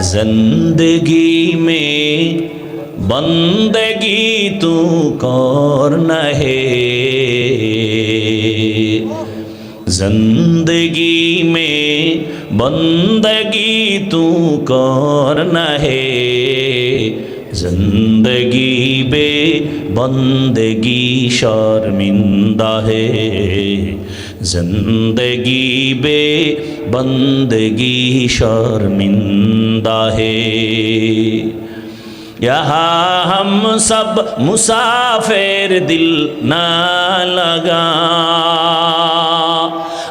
जिंदगी में बंदगी तू करना है, जिंदगी में बंदगी तू करना है, जिंदगी बे बंदगी शर्मिंदा है, जिंदगी बे बंदगी शर्मिंदा है। यहाँ हम सब मुसाफिर दिल ना लगा,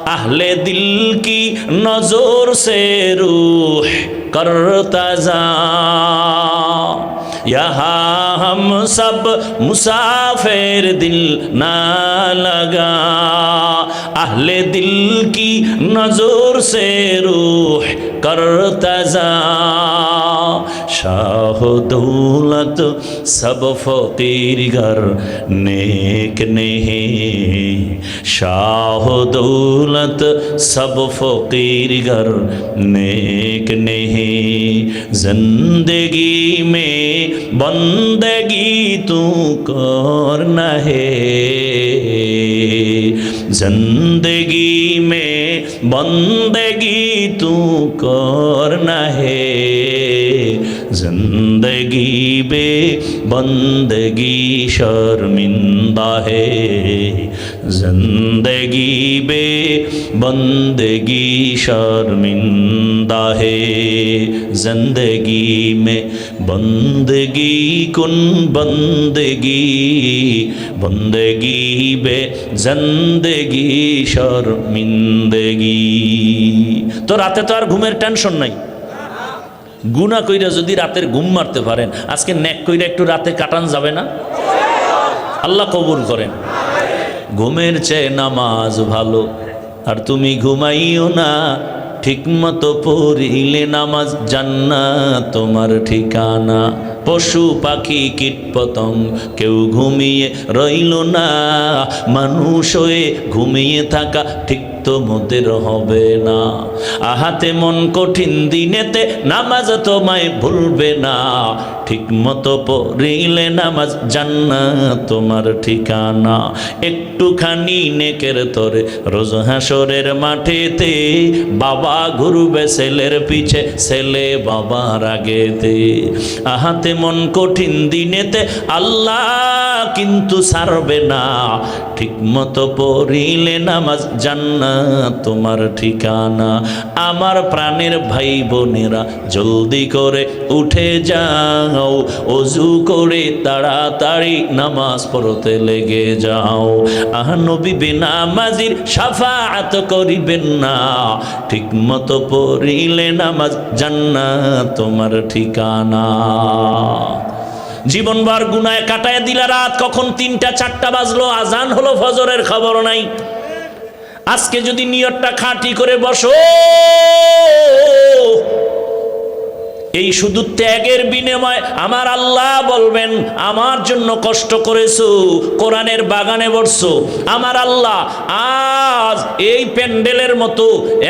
अहले दिल की नजर से रूह करता जा। यहाँ हम सब मुसाफिर दिल ना लगा, अहले दिल की नजर से रूह करता जा। शाह दौलत सब फकीर घर नेक नहीं, शाह दौलत सब फकीर घर नेक नहीं, जिंदगी में बंदगी तू करना है, जिंदगी में बंदगी तू करना है, जिंदगी बे बंदगी शर्मिंदा है, जिंदगी बे बंदगी शर्मिंदा है। जिंदगी में बंदगी कुन बंदगी, बंदगी बे जिंदगी शर्मिंदगी। तो राते तो আর ঘুমের টেনশন নাই, গুনাহ কইরা যদি রাতের ঘুম মারতে পারেন, আজকে নেক কইরা একটু রাতে কাটান যাবে না? আল্লাহ কবুল করেন। ঘুমের চেয়ে নামাজ ভালো, আর তুমি ঘুমাইও না, ঠিক মতো পড়িলে নামাজ জান্নাত তোমার ঠিকানা। পশু পাখি কীট পতঙ্গ কেউ ঘুমিয়ে রইল না, মানুষ হয়ে ঘুমিয়ে থাকা ঠিক তো মোদের হবে না। আহাতে মন কঠিন দিনেতে নামাজ তোমায় ভুলবে না, ঠিক মতো পড়িলে নামাজ জান্নাত তোমার ঠিকানা। একটুখানি নেকের তরে রোজ হাসরের মাঠেতে, বাবা ঘুরবে ছেলের পিছে, ছেলে বাবার আগেতে। আহাতে মন কঠিন দিনেতে আল্লাহ কিন্তু ছাড়বে না, ঠিক মতো পড়িলে নামাজ জান্নাত তোমার ঠিকানা। আমার প্রাণের ভাই বোনেরা জলদি করে উঠে যাও, ওযু করে তাড়াতাড়ি নামাজ পড়তে লেগে যাও। নবী বেনামাজির শাফাআত করিবেন না, ঠিক মতো পড়িলে নামাজ জান্নাত তোমার ঠিকানা। জীবনভর গুনায় কাটায় দিলা রাত, কখন ৩টা ৪টা বাজলো, আজান হলো, ফজরের খবর নাই। আজকে যদি নিয়তটা খাঁটি করে বসো, এই শুধু ত্যাগের বিনিময় আমার আল্লাহ বলবেন আমার জন্য কষ্ট করেছো, কোরআনের বাগানে বসছো, আমার আল্লাহ আজ এই প্যান্ডেলের মতো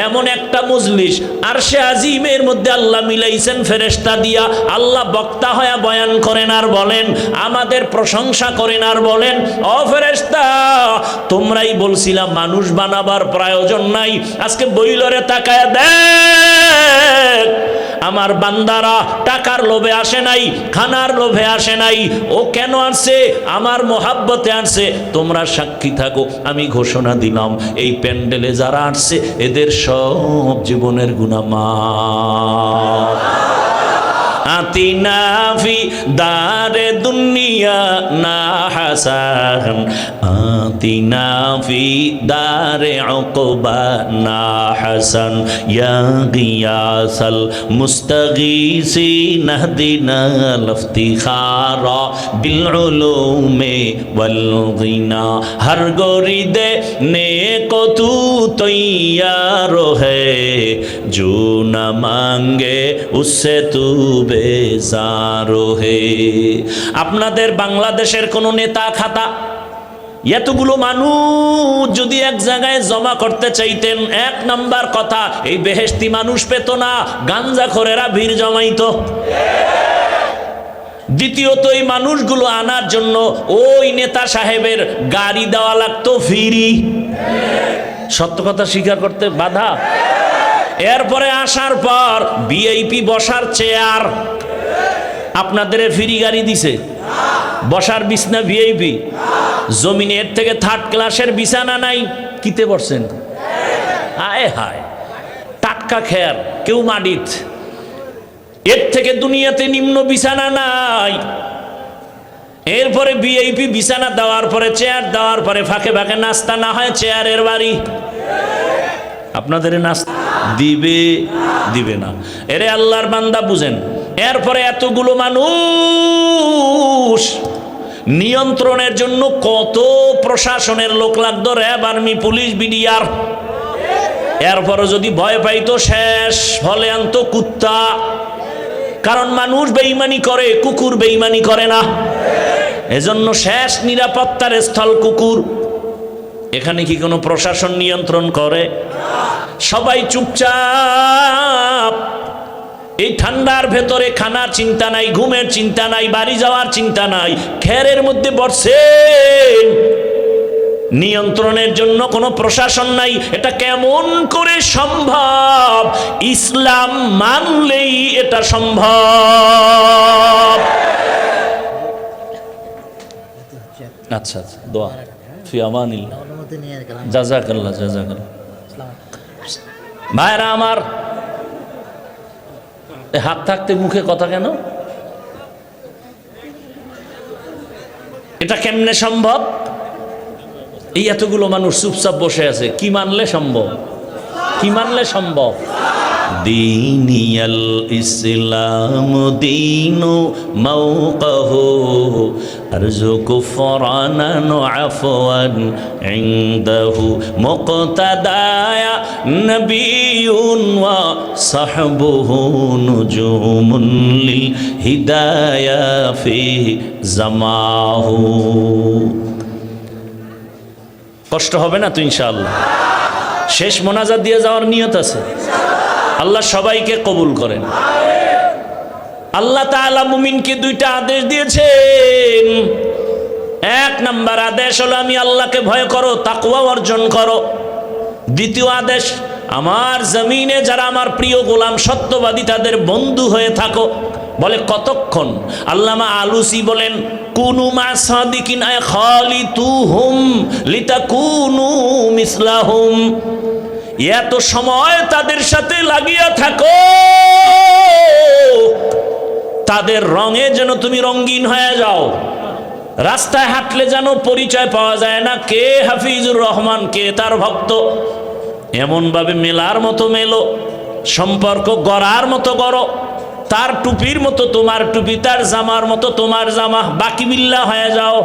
এমন একটা মজলিস আরশে আজিমের মধ্যে আল্লাহ মিলাইছেন ফেরেশতা দিয়া। আল্লাহ বক্তা হয়ে বয়ান করেন আর বলেন, আমাদের প্রশংসা করেন আর বলেন, ও ফেরেশতা তোমরাই বলছিলা মানুষ বানাবার প্রয়োজন নাই, আজকে বইলরে তাকায় দেখ আমার বান্দারা টাকার লোভে আসে নাই, খানার লোভে আসে নাই, ও কেন আসছে? আমার মোহাব্বতে আসছে। তোমরা সাক্ষী থাকো, আমি ঘোষণা দিলাম এই প্যান্ডেলে যারা আসছে এদের সব জীবনের গুনাহ মাফ। আতিনা ফি দারে দুনিয়া না হাসান, আতিনা ফি দারে উকবা না হাসান, ইয়া গিয়াসাল মুস্তাগীসিন ইহদিনা লফতিখারা বিল উলুমে ওয়াল গিনা। হর গরিদে নেকো তু তৈয়ার হ্যায়, जो न मांगे उससे तू बेजार है। আপনাদের বাংলাদেশের কোন নেতা খাতা এতগুলো মানুষ যদি এক জায়গায় জমা করতে চাইতেন, এক নাম্বার কথা, এই বেহেশতি মানুষ পেত না, গাঞ্জাখোরেরা ভিড় জমাইতো। দ্বিতীয়ত, এই মানুষগুলো আনার জন্য ওই নেতা সাহেবের গাড়ি দেওয়া লাগতো ফ্রি। সত্য কথা স্বীকার করতে বাধা। এরপরে আসার পর ভিআইপি বসার চেয়ার আপনাদের ফ্রি গাড়ি দিছে, বসার বিছনা ভিআইপি। জমিনের থেকে থার্ড ক্লাসের বিছানা নাই, কিতে বসছেন? আয় হায়, টাটকা খেয়ার, কেউ মাটিত। এর থেকে দুনিয়াতে নিম্ন বিছানা নাই। এরপরে ভিআইপি বিছানা দেওয়ার পরে, চেয়ার দেওয়ার পরে ফাঁকে ফাঁকে নাস্তা না হয় চেয়ারের বাড়ি। আপনাদের নাস্তা দিবে দিবে না? এরে আল্লাহর বান্দা বুঝেন। এরপরে এতগুলো মানুষ নিয়ন্ত্রণের জন্য কত প্রশাসনের লোক লাগতো, র্যাব, আর্মি, পুলিশ, বিডিআর। এরপরে যদি ভয় পাইতো শেষ, ফলে আনতো কুত্তা। কারণ মানুষ বেঈমানি করে, কুকুর বেঈমানি করে না। এজন্য শেষ নিরাপত্তার স্থল কুকুর। এখানে কি কোনো প্রশাসন নিয়ন্ত্রণ করে? সবাই চুপচাপ। এই ঠান্ডার ভেতরে খানার চিন্তা নাই, ঘুমের চিন্তা নাই, বাড়ি যাওয়ার চিন্তা নাই, খেরের মধ্যে বসছেন। নিয়ন্ত্রণের জন্য কোনো প্রশাসন নাই। এটা কেমন করে সম্ভব? ইসলাম মানলেই এটা সম্ভব। আচ্ছা আচ্ছা, দোয়া ফি আমানিল্লাহ, জাযাকাল্লাহ জাযাকাল্লাহ। ভাইরা আমার, হাত থাকতে মুখে কথা কেন? এটা কেমনে সম্ভব? এই এতগুলো মানুষ চুপচাপ বসে আছে, কি মানলে সম্ভব? কি মানলে সম্ভব? দীনিয়াল ইসলাম দীনু মাওকাহু আরজু কুফরানান আফওয়ান ইনদাহু মুকতাদায়া নবিয়ুন ওয়া সাহবুহু নুজুমুন লিল হিদায়া ফি জামাহু। কষ্ট হবে না তো ইনশাআল্লাহ? শেষ মোনাজাত দিয়ে যাওয়ার নিয়ত আছে। আল্লাহ সবাইকে কবুল করেন। আল্লাহ তাআলা মুমিনকে দুইটা আদেশ দিয়েছেন। এক নাম্বার আদেশ হলো আমি আল্লাহকে ভয় করো, তাকওয়া অর্জন করো। দ্বিতীয় আদেশ, আমার জমিনে যারা আমার প্রিয় গোলাম সত্যবাদী তাদের বন্ধু হয়ে থাকো। বলে কতক্ষণ? আল্লামা আলুসি বলেন, কুনু মা সাদিকিন আয় খালিতুহুম লিতাকুনু মিসলাহুম। এত সময় তাদের সাথে লাগিয়া থাকো, তাদের রঙে যেন তুমি রঙিন হয়ে যাও। রাস্তায় হাঁটলে যেন পরিচয় পাওয়া যায় না কে হাফিজুর রহমান, কে তার ভক্ত। এমনভাবে মেলার মতো মেলো, সম্পর্ক গড়ার মতো গড়ো। তার টুপির মতো তোমার টুপি, তার জামার মতো তোমার জামা, বাকি বিল্লাহ হয়ে যাও।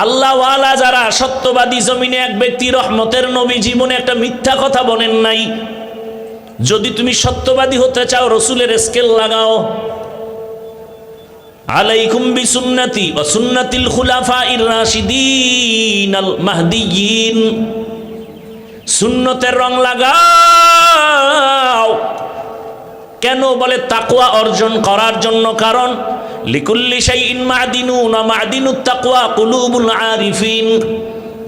আল্লাহওয়ালা যারা সত্যবাদী, জমিনে এক ব্যক্তি রহমতের নবী জীবনে একটা মিথ্যা কথা বলেন নাই। যদি তুমি সত্যবাদী হতে চাও, রসুলের স্কেল লাগাও। আলাইকুম বিসুন্নতি ওয়া সুন্নাতিল খুলাফাইর রাশিদিন আল মাহদিয়িন। সুন্নতের রং লাগাও। কেন? বলে তাকওয়া অর্জন করার জন্য। কারণ লিকুল্লি শাইইন মাদিনুন ওয়া মাদিনুত তাকওয়া কুলুবুল আরিফিন।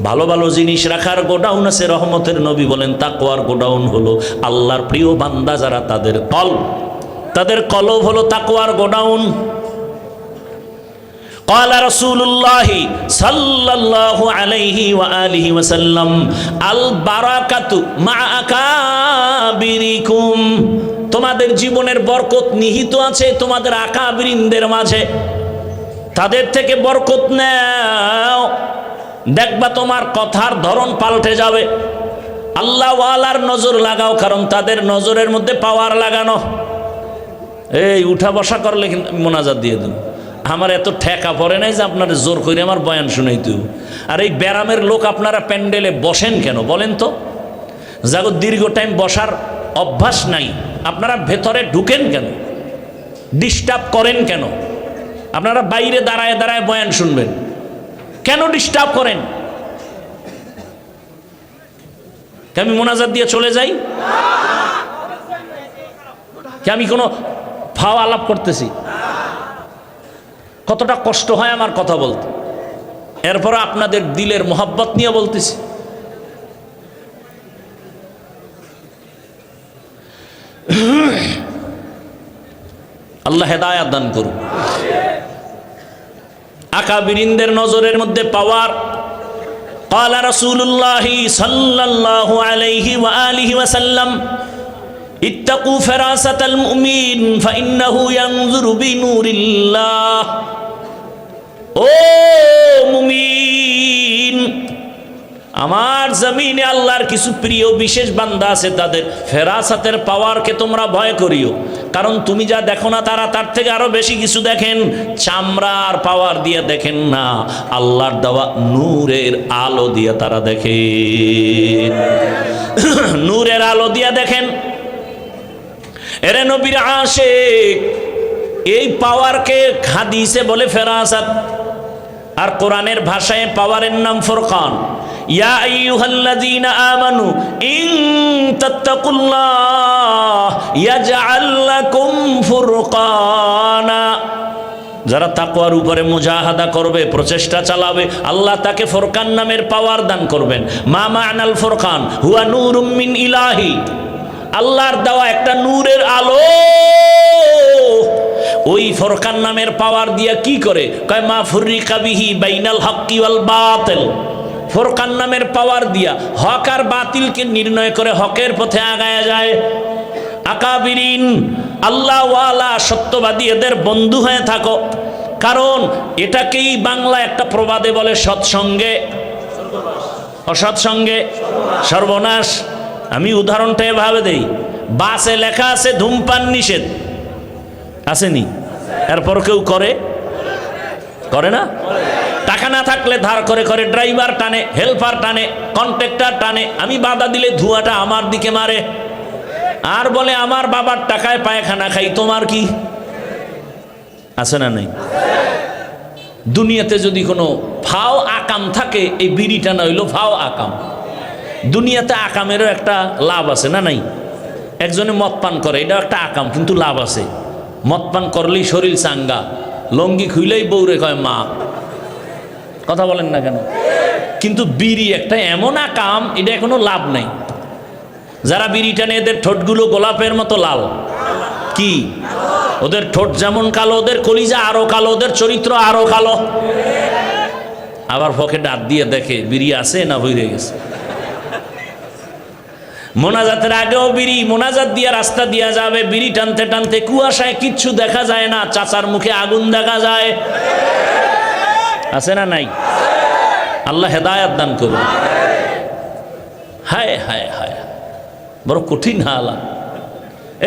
ভালো ভালো জিনিস রাখার গোডাউন আছে। রহমতের নবী বলেন তাকওয়ার গোডাউন হলো আল্লাহর প্রিয় বান্দা যারা, তাদের কলব, তাদের কলব হলো তাকওয়ার গোডাউন। قال رسول الله صلى الله عليه وآله وسلم البركة مع أكابركم। তোমাদের জীবনের বরকত নিহিত আছে তোমাদের আকাবিরিনদের মাঝে। তাদের থেকে বরকত নাও, দেখবা তোমার কথার ধরন পাল্টে যাবে। আল্লাহওয়ালার নজর লাগাও, কারণ তাদের নজরের মধ্যে পাওয়ার লাগানো। এই উঠা বসা করলে কিন্তু মোনাজাত দিয়ে দেন। আমার এত ঠেকা পড়ে নাই যে আপনার জোর করে আমার বয়ান শুনাইতে। আর এই ব্যারামের লোক আপনারা প্যান্ডেলে বসেন কেন বলেন তো? যাগো দীর্ঘ টাইম বসার অভ্যাস নাই, আপনারা ভেতরে ঢুকেন কেন? ডিস্টার্ব করেন কেন? আপনারা বাইরে দাঁড়ায় দাঁড়ায় বয়ান শুনবেন। কেন ডিস্টার্ব করেন? কি আমি মোনাজাত দিয়ে চলে যাই? কি আমি কোনো ফাও আলাপ করতেছি? কতটা কষ্ট হয় আমার কথা বলতে, এরপর আপনাদের দিলের মোহাব্বত নিয়ে বলতেছি। আল্লাহ হেদায়াত দান করুন। আকাবিরিনদের নজরের মধ্যে পাওয়ার। قال رسول الله صلى الله عليه وآله وسلم اتقوا فراسة المؤمن فإنه ينظر بنور الله। ও মুমিন, আমার জমিনে আল্লাহর কিছু প্রিয় বিশেষ বান্দা আছে, তাদের ফেরাসাতের পাওয়ারকে তোমরা ভয় করিও, কারণ তুমি যা দেখো না তারা তার থেকে আরো বেশি কিছু দেখেন। চামড়ার পাওয়ার দিয়ে দেখেন না, আল্লাহর দেওয়া নূরের আলো দিয়ে তারা দেখেন। নূরের আলো দিয়ে দেখেন। এরে নবীর আশিক, এই পাওয়ারকে হাদিসে বলে ফেরাসাত, আর কোরআনের ভাষায় পাওয়ারের নাম ফুরকান। ইয়া আইয়ুহাল্লাযীনা আমানু ইন তাত্তাকুল্লাহ ইয়াজআল লাকুম ফুরকানা। যারা তাকওয়ার উপরে মুজাহাদা করবে, প্রচেষ্টা চালাবে, আল্লাহ তাকে ফুরকান নামের পাওয়ার দান করবেন। মা মা'নাল ফুরকান হুয়া নূরুম মিন ইলাহি, আল্লাহর দেওয়া একটা নূরের আলো। ওই ফুরকান নামের পাওয়ার দিয়া কি করে? কয় মা ফুররিকা বিহি বাইনাল হাক্কি ওয়াল বাতিল। ফুরকান নামের পাওয়ার দিয়া হক আর বাতিলকে নির্ণয় করে হকের পথে আগায়া যায়। আকাবিরিন, আল্লাহ ওয়ালা, সত্যবাদী, এদের বন্ধু হয়ে থাকো, কারণ এটাকেই বাংলা একটা প্রবাদে বলে সৎসঙ্গে অসৎসঙ্গে সর্বনাশ। আমি উদাহরণটা এভাবে দেই, বাসে লেখা আছে ধূমপান নিষেধ, আসেনি? এরপর কেউ করে না? টাকা না থাকলে ধার করে করে ড্রাইভার টানে, হেল্পার টানে, কন্ট্রাক্টর টানে। আমি বাধা দিলে ধোঁয়াটা আমার দিকে মারে, আর বলে আমার বাবার টাকায় পায়খানা খাই, তোমার কি আছে না? নাই। দুনিয়াতে যদি কোনো ফাও আকাম থাকে, এই বিড়ি টানা হইল ফাও আকাম। দুনিয়াতে আকামেরও একটা লাভ আছে না? নাই। একজনে মদ পান করে, এটাও একটা আকাম, কিন্তু লাভ আছে। মদ পান করলেই শরীর চাঙ্গা, লঙ্গি খুইলেই বউরে কয় মা। কথা বলেন না কেন? কিন্তু বিড়ি একটা এমন আকাম, এটা কোনো লাভ নাই। যারা বিড়ি টানে এদের ঠোঁটগুলো গোলাপের মতো লাল। কি? ওদের ঠোঁট যেমন কালো, ওদের কলিজা আরো কালো, ওদের চরিত্র আরো কালো। আবার পকেটে হাত দিয়ে দেখে বিড়ি আছে না ভরে গেছে। মোনাজাতের আগেও বিড়ি, মোনাজাত দিয়া রাস্তা দিয়া যাবে, বিড়ি টানতে টানতে কুয়াশায় কিচ্ছু দেখা যায় না, চাচার মুখে আগুন দেখা যায়। আছে না? নাই। আল্লাহ হেদায়াত দান করুন। হায় হায় হায়, বড় কঠিন হালাত।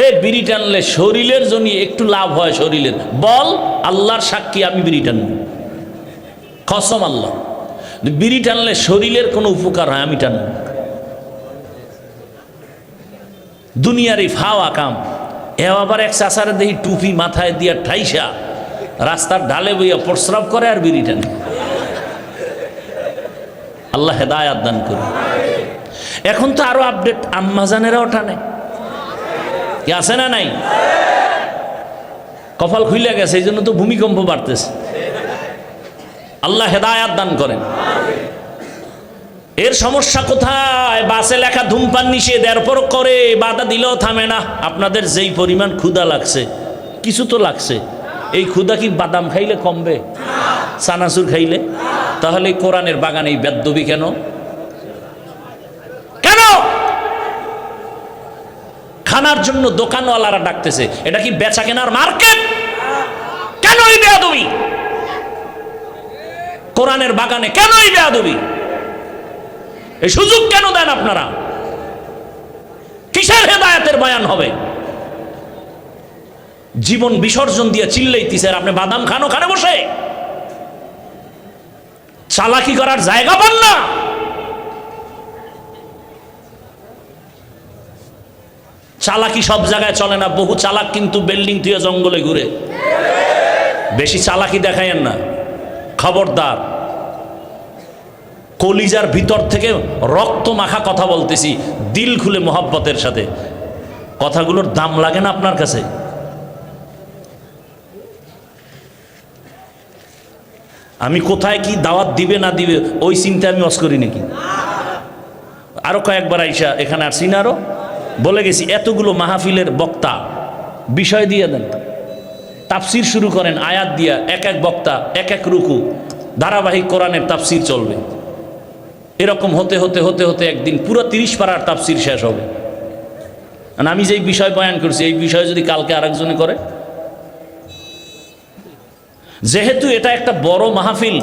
এই বিড়ি টানলে শরীরের জন্য একটু লাভ হয় শরীরের, বল আল্লাহর সাক্ষী আমি বিড়ি টানব, কসম আল্লাহ। বিড়ি টানলে শরীরের কোনো উপকার হয়, আমি টানব। দুনিয়ার এই ফাওয়া কাম। এ আবার এক চাচারে দেখি টুপি মাথায় দিয়া ঠাইসা রাস্তার ঢালে বইয়া প্রস্রাব করে আর বিড়ি টানে। আল্লাহ হেদায়াত দান করুন। এখন তো আরো আপডেট, আম্মাজানেরাও টানে। কি আছে না? নাই। কপাল খুইলে গেছে, এই জন্য তো ভূমিকম্প বাড়তেছে। আল্লাহ হেদায়াত দান করেন। এর সমস্যা কোথায়? বাসে লেখা ধূমপান নিষেধ, এরপর করে বাধা দিলেও থামে না। আপনাদের যেই পরিমাণ ক্ষুধা লাগছে, কিছু তো লাগছে, এই ক্ষুধা কি বাদাম খাইলে কমবে? চানাচুর খাইলে? তাহলে কোরআনের বাগানে এই বেদ্যবি কেন? কেন? খানার জন্য দোকানওয়ালারা ডাকতেছে, এটা কি বেচা কেনার মার্কেট? কেন এই বেয়াদবি? কোরআনের বাগানে কেন এই বেয়াদবি? এই সুযোগ কেন দেন আপনারা? কিসের হেদায়েতের বয়ান হবে? জীবন বিসর্জন দিয়ে চিল্লাইতেছে, আপনি বাদাম খান ওখানে বসে, চালাকি করার জায়গা পান না। চালাকি সব জায়গায় চলে না। বহু চালাক কিন্তু বিল্ডিং থেকে জঙ্গলে ঘুরে। বেশি চালাকি দেখায়েন না, খবরদার। কলিজার ভিতর থেকে রক্ত মাখা কথা বলতেছি, দিল খুলে মোহাব্বতের সাথে। কথাগুলোর দাম লাগে না আপনার কাছে? আমি কোথায় কি দাওয়াত দিবে না দিবে ওই চিন্তা আমি অস করি নাকি? আরো কয়েকবার আইসা এখানে আসছি না, আরো বলে গেছি, এতগুলো মাহফিলের বক্তা বিষয় দিয়ে দেন, তাফসির শুরু করেন আয়াত দিয়া, এক এক বক্তা এক এক রুকু, ধারাবাহিক কোরআনের তাফসির চলবে। এরকম হতে হতে হতে হতে একদিন পুরো 30 পারার তাফসির শেষ হবে। আমি যেই বিষয় বয়ান করছি এই বিষয় যদি কালকে আরেকজনে করে, যেহেতু এটা একটা বড় মাহফিল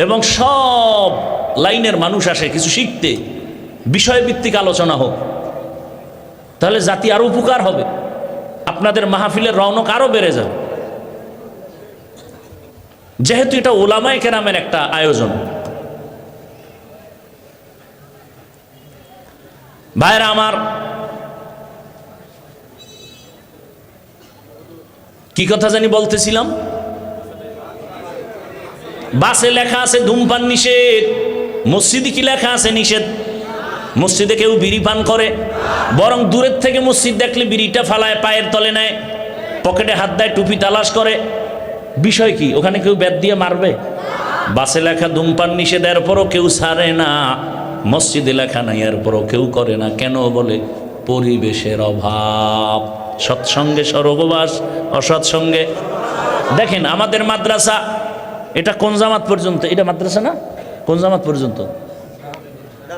এবং সব লাইনের মানুষ আসে কিছু শিখতে, বিষয়ভিত্তিক আলোচনা হোক, তাহলে জাতি আরো উপকার হবে, আপনাদের মাহফিলের রৌনক আরো বেড়ে যাবে। যেহেতু এটা ওলামায়ে কেরামের একটা আয়োজন। ভাইরা আমার, কি কথা জানি বলতেছিলাম? বাসে লেখা আছে ধূমপান নিষেধ, মসজিদে কি লেখা আছে নিষেধ? মসজিদে কেউ বিড়ি পান করে, বরং দূরের থেকে মসজিদ দেখলে বিড়িটা ফালায় পায়ের তলে নেয়, পকেটে হাত দেয়, টুপি তালাশ করে। বিষয় কি? ওখানে কেউ ব্যাট দিয়ে মারবে? বাসে লেখা ধূমপান নিষেধ, এরপরও কেউ ছাড়ে না। মসজিদে লেখা নাই, এরপরও কেউ করে না। কেন? বলে পরিবেশের অভাব। সৎসঙ্গে স্বর্গবাস, অসৎসঙ্গে। দেখেন আমাদের মাদ্রাসা, এটা কোন জামাত পর্যন্ত? এটা মাদ্রাসা না, কোন জামাত পর্যন্ত?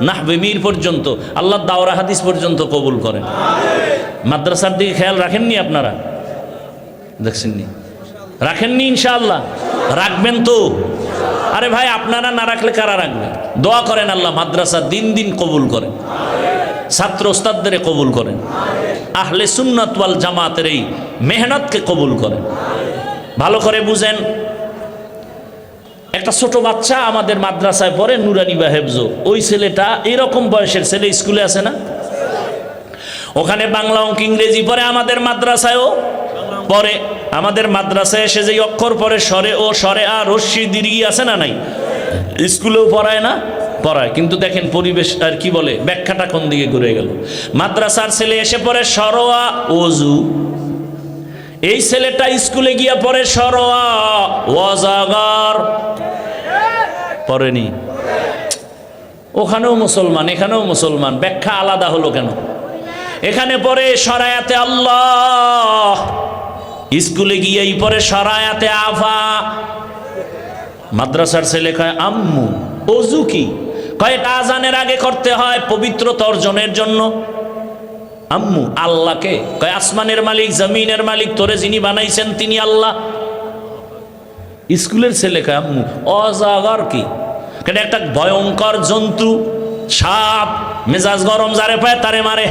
নাহবে মীর পর্যন্ত, আল্লাহ দাওরা হাদিস পর্যন্ত কবুল করেন। মাদ্রাসার দিকে খেয়াল রাখেননি আপনারা? দেখছেননি? রাখেননি? ইনশাআল্লাহ রাখবেন তো? আরে ভাই, আপনারা না রাখলে কারা রাখবে? দোয়া করেন আল্লাহ মাদ্রাসা দিন দিন কবুল করেন, ছাত্র ওস্তাদদের কবুল করেন, আহলে সুন্নাত ওয়াল জামাতের এই মেহনতকে কবুল করেন। ভালো করে বুঝেন, একটা ছোট বাচ্চা আমাদের মাদ্রাসায় পড়ে, নুরানি বা হেফজো। ওই ছেলেটা এরকম বয়সের ছেলে স্কুলে আছে না, ওখানে বাংলা অঙ্ক ইংরেজি পড়ে, আমাদের মাদ্রাসায়ও পড়ে। আমাদের মাদ্রাসায় এসে যেই অক্ষর পড়ে, সরে ও, সরে আ, রস্যি দীর্ঘি আছে না নাই? স্কুলেও পড়ায় না? পড়ায়। কিন্তু দেখেন পরিবেশ আর কি বলে, ব্যাখ্যাটা কোন দিকে ঘুরে গেল। মাদ্রাসার ছেলে এসে পড়ে সরোয়া ওযু, এই ছেলেটা স্কুলে গিয়া পড়ে সরোয়া ওয়াজাগার। পড়েনি? ওখানেও মুসলমান, এখানেও মুসলমান, ব্যাখ্যা আলাদা হলো কেন? এখানে পড়ে সরায়াতে আল্লাহ, স্কুলে গিয়েই পড়ে সরায়াতে আফা। মাদ্রাসার ছেলে কয় আম্মু ওযু কি? কয় এটা আজানের আগে করতে হয় পবিত্রতা অর্জনের জন্য। আম্মু আল্লাহকে? কয় আসমানের মালিক জমিনের মালিক, তোরে যিনি বানাইছেন তিনি আল্লাহ। স্কুলের ছেলে কয় আম্মু অজাগর কি? এটা একটা ভয়ঙ্কর জন্তু, সাপ, মেজাজ গরম, যারে পায় তারে মারে,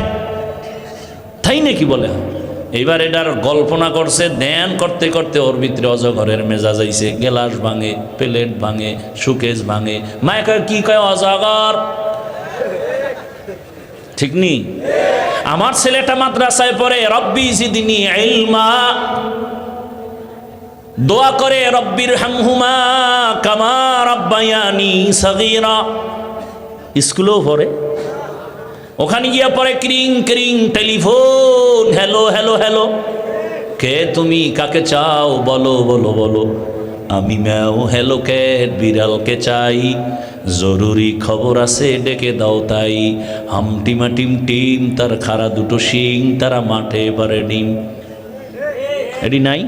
তাই নাকি বলে? এইবার এটার কল্পনা করছে, ধ্যান করতে করতে ওর ভিতরে অজগরের মেজাজ আইছে, গেলাস ভাঙে, প্লেট ভাঙে, সুকেস ভাঙে। মায়ে কয় কি? কয় অজগর। ঠিক নি? আমার ছেলেটা মাদ্রাসায় পড়ে, রব্বি জিদনি ইলমা, দোয়া করে রব্বির হামহুমা কামা রাব্বায়ানি সগীরা। স্কুলেও পড়ে, ওখানে গিয়া পড়ে ক্রিং ক্রিং টেলিফোন, হ্যালো হ্যালো হ্যালো, কে তুমি, কাকে চাও, বলো বলো বলো। আমি ম্যাও হ্যালো ক্যাট, বিড়ালকে চাই, জরুরি খবর আছে ডেকে দাও তাই। হামটিমা টিম টিম, তার খাড়া দুটো শিং, তারা মাঠে পারে ডিম। এটি নাই?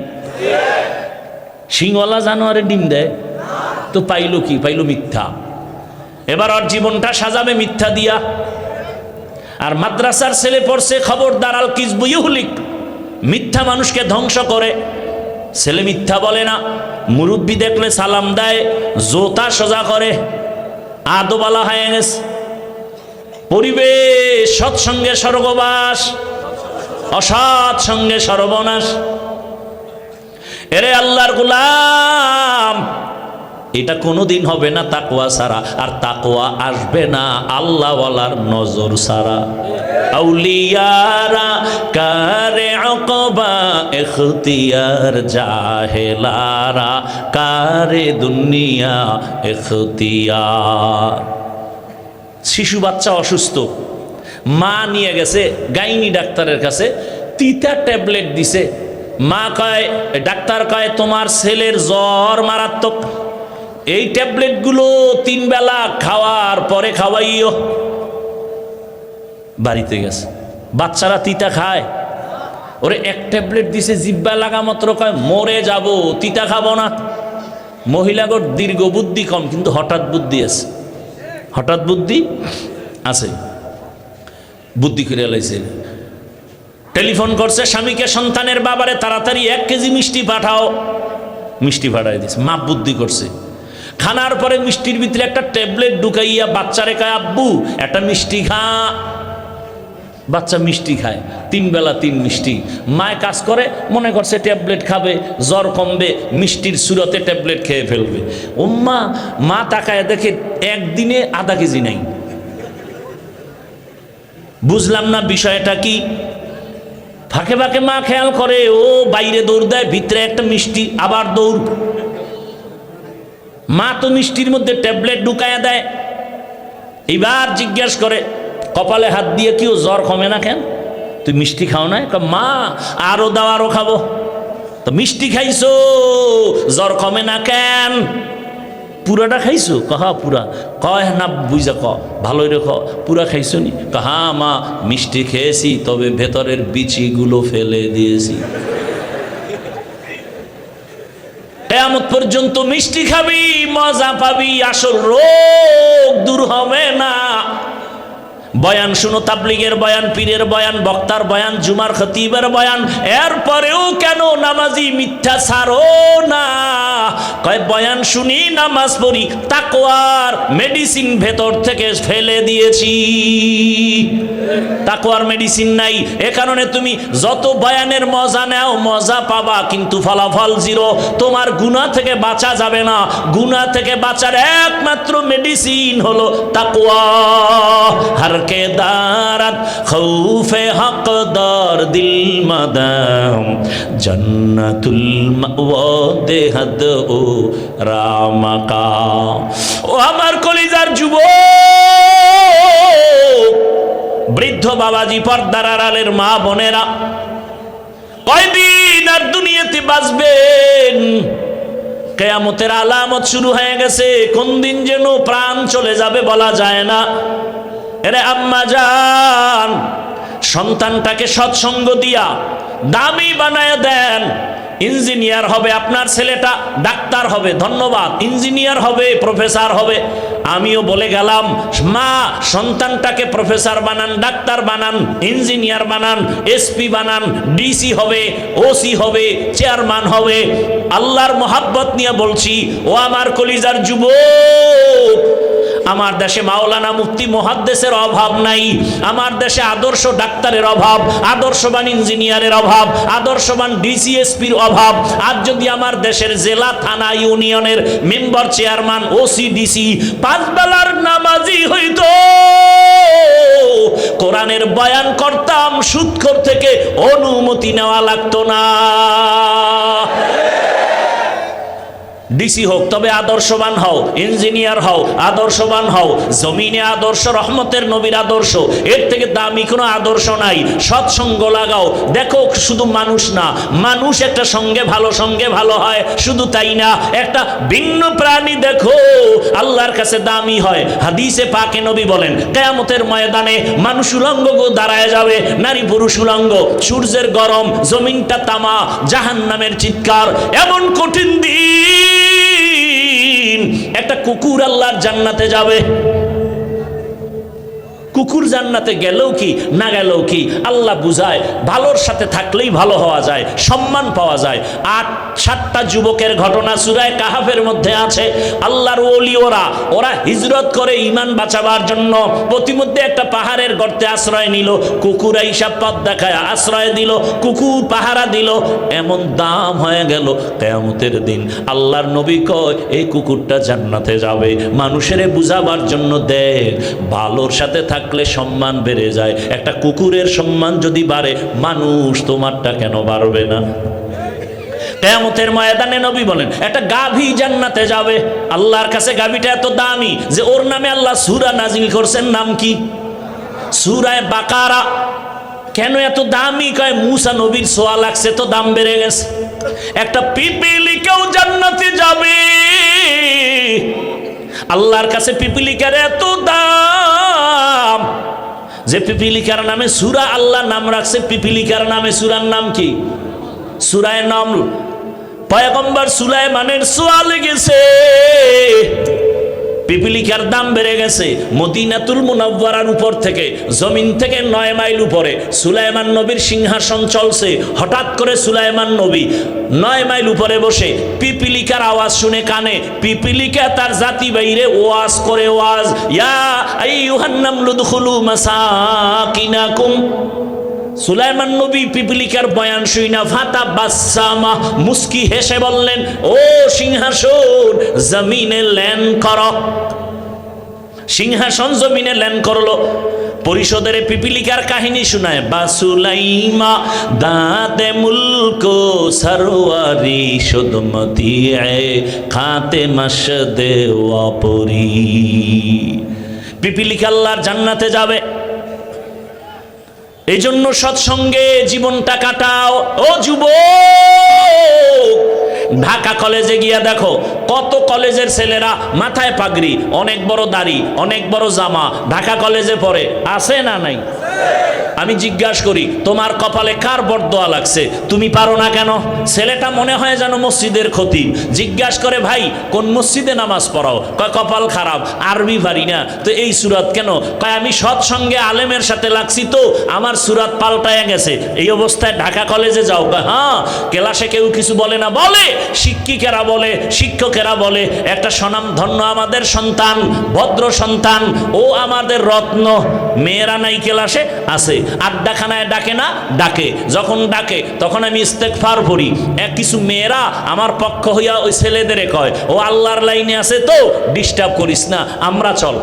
শিংওয়ালা জানোয়ারে ডিম দেয় তো পাইলো কি? পাইলো মিথ্যা। এবার ওর জীবনটা সাজাবে মিথ্যা দিয়া। আর মাদ্রাসার ছেলে পড়ছে খবরদার আল কিযবু ইউহলিক, মিথ্যা মানুষকে ধ্বংস করে। ছেলে মিথ্যা বলে না, মুরব্বি দেখলে সালাম দেয়, জোতা সোজা করে, আদবালা হয়ে গেছে। পরিবেশ সৎসঙ্গে স্বর্গবাস, অসৎ সঙ্গে সর্বনাশ। এরে আল্লাহর গোলাম, এটা কোনোদিন হবে না তাকওয়া ছাড়া, আর তাকওয়া আসবে না আল্লাহওয়ালার নজর ছাড়া। আউলিয়ারা কারে আকবা ইখতিয়ার, জাহেলারা কারে দুনিয়া ইখতিয়ার। শিশু বাচ্চা অসুস্থ, মা নিয়ে গেছে গাইনি ডাক্তারের কাছে, তিতা ট্যাবলেট দিছে। মা কয়, ডাক্তার কয় তোমার ছেলের জ্বর মারাত্মক, এই ট্যাবলেটগুলো 3 বেলা খাওয়ার পরে খাওয়াইও। বাড়িতে গেছে, বাচ্চারা তিতা খায়, ওরে এক ট্যাবলেট দিছে, জিব্বা লাগা মাত্র কয় মরে যাব, তিতা খাবো না। মহিলাগর দীর্ঘ বুদ্ধি কম, কিন্তু হঠাৎ বুদ্ধি আছে, হঠাৎ বুদ্ধি আছে, বুদ্ধি করে লাইছে। টেলিফোন করছে স্বামীকে, সন্তানের বাবারে তাড়াতাড়ি 1 কেজি মিষ্টি পাঠাও। মিষ্টি পাঠাই দিছে, মা বুদ্ধি করছে। খানার পরে মিষ্টির ভিতরে একটা ট্যাবলেট ঢুকাইয়া বাচ্চারে কয় আব্বু একটা মিষ্টি খা। বাচ্চা মিষ্টি খায়, 3 বেলা 3 মিষ্টি। মায় কাজ করে, মনে করছে ট্যাবলেট খাবে, জ্বর কমবে, মিষ্টির সুরতে ট্যাবলেট খেয়ে ফেলবে। মা তাকায় দেখে একদিনে আধা কেজি নাই। বুঝলাম না বিষয়টা কি। ফাঁকে ফাঁকে মা খেয়াল করে, ও বাইরে দৌড় দেয়, ভিতরে একটা মিষ্টি, আবার দৌড়। মা তো মিষ্টির মধ্যে ট্যাবলেট ঢুকায়া দেয়। এবার জিজ্ঞেস করে, কপালে হাত দিয়ে, কি ও জ্বর কমে না কেন? তুই মিষ্টি খাও না? মা আরো দাও, আরো খাবো। তো মিষ্টি খাইছো, জ্বর কমে না কেন? পুরাটা খাইছো? হ্যাঁ পুরা। কয় না বুঝা, ভালোই রে, পুরা খাইছো নি? হ্যাঁ মা, মিষ্টি খেয়েছি, তবে ভেতরের বিচিগুলো ফেলে দিয়েছি। কিয়ামত পর্যন্ত মিষ্টি খাবি, মজা পাবি, আসল রোগ দূর হবে না। বয়ান শুনো, তাবলীগের বয়ান, পীরের বয়ান, বক্তার বয়ান, জুমার খতিবের বয়ান, এরপরেও কেন নামাজি মিথ্যা ছাড়ো না? কয় বয়ান শুনি, নামাজ পড়ি, তাকওয়ার মেডিসিন ভেতর থেকে ফেলে দিয়েছি। তাকওয়ার মেডিসিন নাই, এ কারণে তুমি যত বয়ানের মজা নাও, মজা পাবা, কিন্তু ফলাফল 0। তোমার গুনাহ থেকে বাঁচা যাবে না। গুনাহ থেকে বাঁচার একমাত্র মেডিসিন হলো তাকওয়া। हर के दारत खौफे हकदार दिल मदाम जन्नतुल मावा देहद ओ रामका। ও আমার কলিজার যুবক, বৃদ্ধ বাবাজি, পর্দার আড়ালের মা বোনেরা, কয়দিন আর দুনিয়াতে বাঁচবেন? কিয়ামতের আলামত শুরু হয়ে গেছে, কোন দিন যেন প্রাণ চলে যাবে বলা যায় না। এরে আম্মা জান, সন্তানটাকে সৎসঙ্গ দিয়া দামি বানায় দেন। ইঞ্জিনিয়ার হবে আপনার ছেলেটা, ডাক্তার হবে, ধন্যবাদ, ইঞ্জিনিয়ার হবে, প্রফেসর হবে। আমিও বলে গেলাম, মা সন্তানটাকে প্রফেসর বানান, ডাক্তার বানান, ইঞ্জিনিয়ার বানান, এসপি বানান, ডিসি হবে, ওসি হবে, চেয়ারম্যান হবে। আল্লাহর মোহাব্বত নিয়ে বলছি, ও আমার কলিজার যুবক, আমার দেশে মাওলানা মুফতি মুহাদ্দিসের অভাব নাই। আমার দেশে আদর্শ ডাক্তারের অভাব, আদর্শবান ইঞ্জিনিয়ারের অভাব, আদর্শবান ডিসিএসপির অভাব। আর যদি আমার দেশের জেলা, থানা, ইউনিয়নের মেম্বার, চেয়ারম্যান, ওসি, ডিসি 5 বেলার নামাজি হইতো, কোরআনের বয়ান করতাম, সুদখোর থেকে অনুমতি নেওয়া লাগতো না। ডিসি হোক, তবে আদর্শবান হও, ইঞ্জিনিয়ার হও, আদর্শবান হও। জমিনে আদর্শ, রহমতের নবীর আদর্শ, এর থেকে দামি কোনো আদর্শ নাই। সৎসঙ্গ লাগাও, দেখো শুধু মানুষ না, মানুষ একটা সঙ্গে ভালো হয়, শুধু তাই না, একটা ভিন্ন প্রাণী দেখো, আল্লাহর কাছে দামি হয়। হাদিসে পাকে নবী বলেন, কিয়ামতের ময়দানে মানুষ উলঙ্গ দাঁড়ায় যাবে, নারী পুরুষ উলঙ্গ, সূর্যের গরম, জমিনটা তামা, জাহান্নামের চিৎকার। এমন কঠিন দিন, একটা কুকুর আল্লাহর জান্নাতে যাবে। কুকুর জান্নাতে গেলেও কি, না গেলেও কি, আল্লাহ বুঝায়, ভালোর সাথে থাকলেই ভালো হওয়া যায়, সম্মান পাওয়া যায়। 7টা যুবকের ঘটনা সূরা কাহাফের মধ্যে আছে। আল্লাহর ওলি ওরা হিজরত করে ঈমান বাঁচাবার জন্য প্রতিমধ্যে একটা পাহাড়ের গর্তে আশ্রয় নিল। কুকুর আইসা পথ দেখায় আশ্রয় দিল, কুকুর পাহারা দিল। এমন দাম হয়ে গেল, কিয়ামতের দিন আল্লাহর নবী কয়, এই কুকুরটা জান্নাতে যাবে। মানুষের বুঝাবার জন্য দেখ, ভালোর সাথে থাকলে সম্মান বেড়ে যায়। একটা কুকুরের সম্মান যদি বাড়ে, মানুষ তোমারটা কেন বাড়বে না? কিয়ামতের ময়দানে নবী বলেন একটা গাভী জান্নাতে যাবে, আল্লাহর কাছে গাভীটা এত দামি যে ওর নামে আল্লাহ সূরা নাজিল করছেন। নাম কি? সূরা বাকারা। কেন এত দামি? কয় মুসা নবীর ছোঁয়া লাগছে তো দাম বেড়ে গেছে। একটা পিপিলিকাও জান্নাতে যাবে, আল্লাহর কাছে পিপিলিকার এত দাম যে পিপিলিকার নামে সূরা আল্লাহ নাম রাখছে। পিপিলিকার নামে সূরার নাম কি? সূরা নামল। পয়গম্বর সুলাইমানের ছোঁয়া লেগেছে, পিপিলিকার দাম বেড়ে গেছে। মদিনাতুল মুনাওয়ারার উপর থেকে, জমিন থেকে 9 মাইল উপরে সুলাইমান নবীর সিংহাসন চলছে। হঠাৎ করে সুলাইমান নবী 9 মাইল উপরে বসে পিপিলিকার আওয়াজ শুনে কানে, পিপিলিকা তার জাতি বাইরে ওয়াজ করে, ওয়াজ, ইয়া আইয়ুহান নামলু দুখুলু মাসাকিনাকুম। সুলাইমান নবী পিপিলিকার বয়ান শুইনা ফাতা বাসামা, মুস্কি হেসে বললেন, ও সিংহাসন জমিনে ল্যান্ড করো। সিংহাসন জমিনে ল্যান্ড করলো। পরিষদের পিপিলিকার কাহিনী শোনায়, বাসুলাইমা দাতে মুলক সরওয়ারি সুদমতি খাতে মশদে ওয়াপরি। পিপিলিকা আল্লাহর জান্নাতে যাবে, এই জন্য সৎসঙ্গে জীবনটা কাটাও। ও যুবক, ঢাকা কলেজে গিয়া দেখো কত কলেজের ছেলেরা মাথায় পাগড়ি, অনেক বড় দাড়ি, অনেক বড় জামা, ঢাকা কলেজে পড়ে। আছে না নাই? আমি জিজ্ঞাসা করি, তোমার কপালে কার বরদোয়া লাগছে? তুমি পারো না কেন? ছেলেটা মনে হয় যেন মসজিদের খতিব। জিজ্ঞাসা করে, ভাই কোন মসজিদে নামাজ পড়াও? কয় কপাল খারাপ, আরবি পারি না। তো এই সুরাত কেন? কয় আমি সৎসঙ্গে আলেমের সাথে লাগছি তো আমার সুরাত পাল্টায়া গেছে। এই অবস্থায় ঢাকা কলেজে যাও? কয় হ্যাঁ। ক্লাসে কেউ কিছু বলে না? বলে, শিক্ষিকেরা বলে, শিক্ষকেরা বলে, একটা স্বনামধন্য আমাদের সন্তান, ভদ্র সন্তান, ও আমাদের রত্ন। মেয়েরা নাই ক্লাসে? আছে। আড্ডাখানায় ডাকে না? ডাকে। যখন ডাকে তখন আমি ইস্তেগফার পড়ি। কিছু মেয়েরা আমার পক্ষ হইয়া ওই ছেলেদের কয়, ও আল্লাহর লাইনে আছে তো ডিস্টার্ব করিস না, আমরা চল।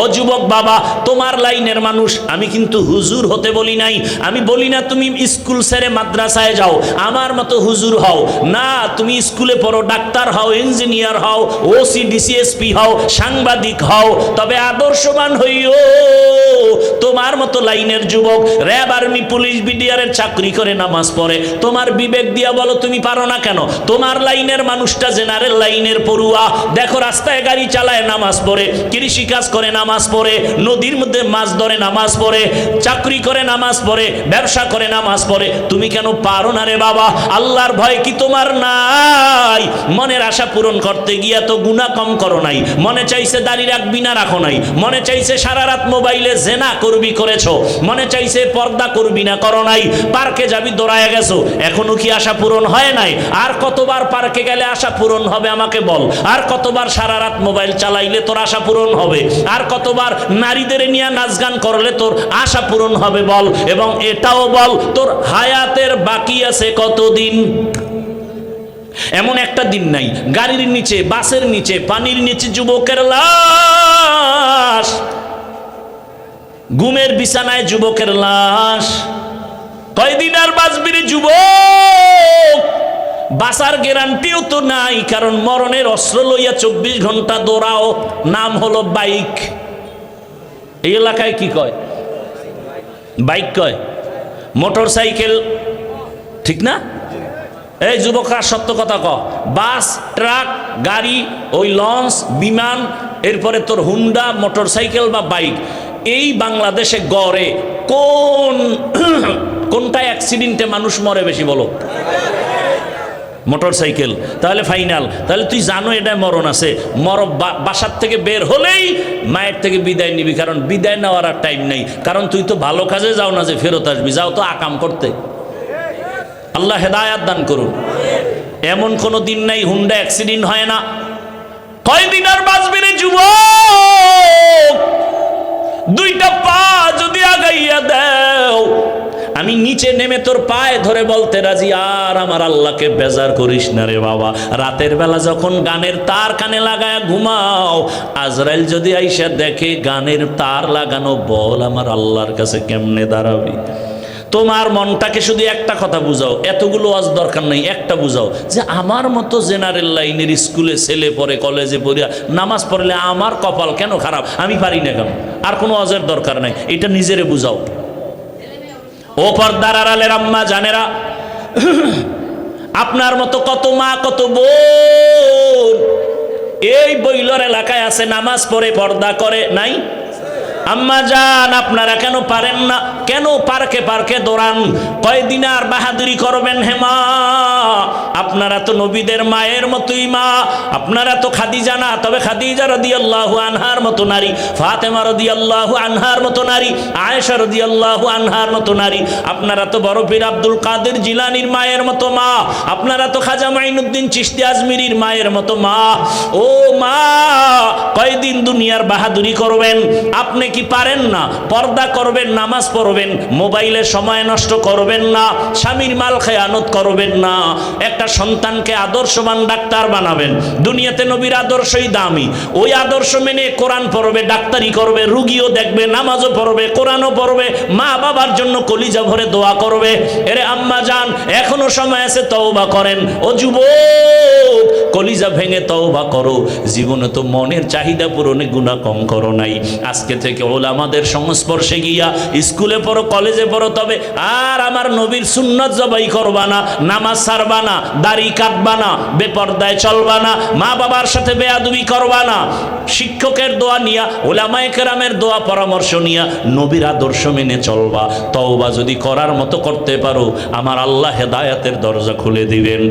ও যুবক বাবা, তোমার লাইনের মানুষ। আমি কিন্তু হুজুর হতে বলি নাই। আমি বলি না তুমি স্কুল ছেড়ে মাদ্রাসায় যাও, আমার মতো হুজুর হও না। তুমি স্কুলে পড়ো, ডাক্তার হও, ইঞ্জিনিয়ার হও, ওসি ডিসিএসপি হও, সাংবাদিক হও, তবে আদর্শবান হইও। তোমার মতো লাইনের যুবক র্যাব, আর্মি, পুলিশ, বিডিআরের চাকরি করে নামাজ পড়ে। তোমার বিবেক দিয়া বলো তুমি পারো না কেন? তোমার লাইনের মানুষটা জেনারেল লাইনের পড়ুয়া। দেখো রাস্তায় গাড়ি চালায় নামাজ পড়ে, কৃষিকাজ করে নামাজ পড়ে, নদীর মধ্যে মাছ ধরে নামাজ পড়ে, চাকরি করে নামাজ পড়ে, ব্যবসা করে নামাজ পড়ে। তুমি কেন পারো না রে বাবা? আল্লাহর ভয় কি তোমার নাই? মনের আশা পূরণ করতে গিয়া তো গুনাহ কম করো নাই। মনে চাইছে দাড়ি রাখবি না, রাখো নাই। মনে চাইছে সারা রাত মোবাইলে জেনা করবি, করেছো। মনে চাইছে পর্দা করবি না, করো নাই। পার্কে যাবি, দৌড়ায় গেছো, এখনো কি আশা পূরণ হয় নাই? আর কতবার পার্কে গেলে আশা পূরণ হবে আমাকে বল? আর কতবার সারা রাত মোবাইল চালাইলে তোর আশা পূরণ হবে? আর কতবার নারীদের নিয়ে নাচ গান করলে তোর আশা পূরণ হবে বল? এবং এটাও বল, তোর হায়াতের বাকি আছে কতদিন? এমন একটা দিন নাই গাড়ির নিচে, বাসের নিচে, পানির নিচে যুবকের লাশ, ঘুমের বিছানায় যুবকের লাশ। কয়দিন আর বাঁচবি রে যুবক? বাঁচার গ্যারান্টিও তো নাই, কারণ মরণের অস্ত্র লইয়া 24 ঘন্টা দৌড়াও। নাম হলো বাইক। এই এলাকায় কি কয়? বাইক কয়। মোটর সাইকেল, ঠিক না? এই যুবকরা সত্য কথা ক। বাস, ট্রাক, গাড়ি, ওই লঞ্চ, বিমান, এরপরে তোর হুন্ডা, মোটর সাইকেল বা বাইক, এই বাংলাদেশে গড়ে কোনটা অ্যাক্সিডেন্টে মানুষ মরে বেশি বলো? Motor cycle. তাহলে ফাইনাল, তাহলে তুই জানো এটা মরণ আছে। বাসার থেকে বের হলেই মায়ের থেকে বিদায় নিবি, কারণ বিদায় নেওয়ার আর টাইম নেই। কারণ তুই তো ভালো কাজে যাও না যে ফেরত আসবি, যাও তো আকাম করতে। আল্লাহ হেদায়াত দান করুন। এমন কোনো দিন নাই হুন্ডা অ্যাক্সিডেন্ট হয় না। কয়দিন আর বাঁচবি রে যুবক? দুইটা পা যদি আগাইয়া দাও, আমি নিচে নেমে তোর পায়ে ধরে বলতে রাজি, আর আমার আল্লাহকে বেজার করিস না রে বাবা। রাতের বেলা যখন গানের তার কানে লাগায় ঘুমাও, আজরাইল যদি আইসা দেখে গানের তার লাগানো, বল আমার আল্লাহর কাছে কেমনে দাঁড়াবি? তোমার মনটাকে শুধু একটা কথা বুঝাও, এতগুলো ওয়াজ দরকার নেই, একটা বুঝাও যে আমার মতো জেনারেল লাইনের স্কুলে ছেলে পড়ে, কলেজে পড়িয়া নামাজ পড়লে আমার কপাল কেন খারাপ, আমি পারি না কেন। আর কোনো ওয়াজের দরকার নাই, এটা নিজেরে বুঝাও। ও পর্দার আড়ালের আম্মা জানেরা, আপনার মতো কত মা কত বোন এই বইলর এলাকায় আছে, নামাজ পড়ে পর্দা করে নাই? আম্মা জান, আপনারা কেন পারেন না? কেন পার্কে পার্কে দৌড়ান? কয়দিন আর বাহাদুরি করবেন হে মা? আপনারা তো নবীদের মায়ের মতোই মা। আপনারা তো খাদিজা না, তবে খাদিজা রাদিয়াল্লাহু আনহার মতো নারী, ফাতেমা রাদিয়াল্লাহু আনহার মতো নারী, আয়েশা রাদিয়াল্লাহু আনহার মতো নারী। আপনারা তো বড় পীর আব্দুল কাদের জিলানীর মায়ের মতো মা। আপনারা তো খাজা মাইনুদ্দিন চিশতি আজমিরির মায়ের মতো মা। ও মা, কয়দিন দুনিয়ার বাহাদুরি করবেন? আপনি কি পারেন না? পর্দা করবেন, নামাজ পড়বেন, মোবাইলে সময় নষ্ট করবেন না, স্বামীর মাল খেয়ানত করবেন না, একটা সন্তানকে আদর্শবান ডাক্তার বানাবেন। দুনিয়াতে নবীর আদর্শই দামি, ওই আদর্শ মেনে কোরআন পড়বে, ডাক্তারি করবে, রুগীও দেখবে, নামাজও পড়বে, কোরআনও পড়বে, মা বাবার জন্য কলিজা ভরে দোয়া করবে। এরে আম্মা জান, এখনো সময় আছে, তওবা করেন। ও যুবক, কলিজা ভেঙে তওবা করো। জীবনে তো মনের চাহিদা পূরণে গুনাহ কম করো নাই। আজকে থেকে ওলামাদের সংস্পর্শে গিয়া স্কুলে পড়ো, কলেজে পড়ো, তবে আর আমার নবীর সুন্নাত জবাই করবা না, নামাজ ছাড়বা না, দাড়ি কাটবা না, বেপরদায় চলবা না, মা বাবার সাথে বেয়াদবি করবা না। শিক্ষকের দোয়া নিয়া, ওলামায়ে কেরামের দোয়া পরামর্শ নিয়া নবীর আদর্শ মেনে চলবা। তওবা যদি করার মতো করতে পারো, আমার আল্লাহ হেদায়েতের দরজা খুলে দিবেন।